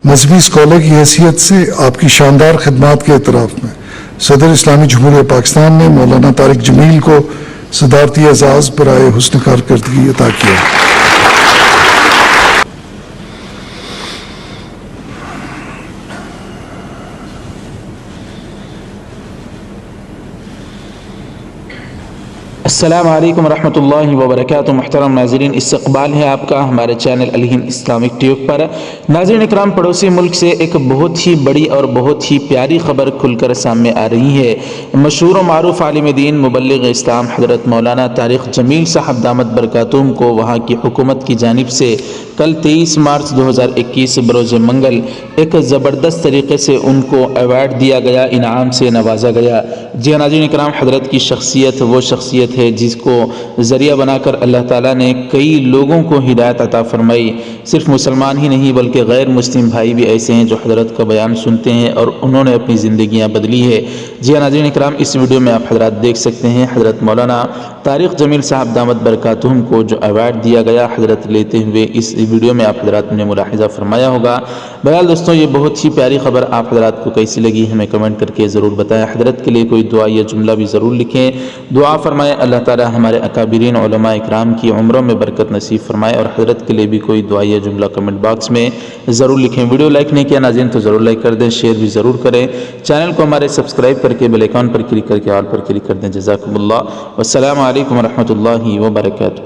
مذہبی اسکالر کی حیثیت سے آپ کی شاندار خدمات کے اعتراف میں صدر اسلامی جمہوریہ پاکستان نے مولانا طارق جمیل کو صدارتی اعزاز برائے حسن کارکردگی عطا کیا۔ السلام علیکم ورحمۃ اللہ وبرکاتہ۔ محترم ناظرین، استقبال ہے آپ کا ہمارے چینل الہند اسلامک ٹیوب پر۔ ناظرین اکرام، پڑوسی ملک سے ایک بہت ہی بڑی اور بہت ہی پیاری خبر کھل کر سامنے آ رہی ہے۔ مشہور و معروف عالم دین مبلغ اسلام حضرت مولانا طارق جمیل صاحب دامت برکاتہم کو وہاں کی حکومت کی جانب سے کل 23 مارچ 2021 بروز منگل ایک زبردست طریقے سے ان کو ایوارڈ دیا گیا، انعام سے نوازا گیا۔ جی ناظرین اکرام، حضرت کی شخصیت وہ شخصیت ہے جس کو ذریعہ بنا کر اللہ تعالیٰ نے کئی لوگوں کو ہدایت عطا فرمائی۔ صرف مسلمان ہی نہیں بلکہ غیر مسلم بھائی بھی ایسے ہیں جو حضرت کا بیان سنتے ہیں اور انہوں نے اپنی زندگیاں بدلی ہے۔ جی ناظرین اکرام، اس ویڈیو میں آپ حضرات دیکھ سکتے ہیں حضرت مولانا طارق جمیل صاحب دامت برکاتہم کو جو ایوارڈ دیا گیا حضرت لیتے ہوئے، اس ویڈیو میں آپ حضرات نے ملاحظہ فرمایا ہوگا۔ بہرحال دوستوں، یہ بہت ہی پیاری خبر آپ حضرات کو کیسی لگی ہمیں کمنٹ کر کے ضرور بتائیں۔ حضرت کے لیے کوئی دعا یا جملہ بھی ضرور لکھیں، دعا فرمائیں اللہ تعالی ہمارے اکابرین علماء اکرام کی عمروں میں برکت نصیب فرمائے، اور حضرت کے لیے بھی کوئی دعا یا جملہ کمنٹ باکس میں ضرور لکھیں۔ ویڈیو لائک نہیں کیا ناظرین تو ضرور لائک کر دیں، شیئر بھی ضرور کریں، چینل کو ہمارے سبسکرائب کر کے بیل آئیکن پر کلک کر کے آل پر کلک کر دیں۔ جزاکم اللہ، والسلام علیکم ورحمۃ اللہ وبرکاتہ۔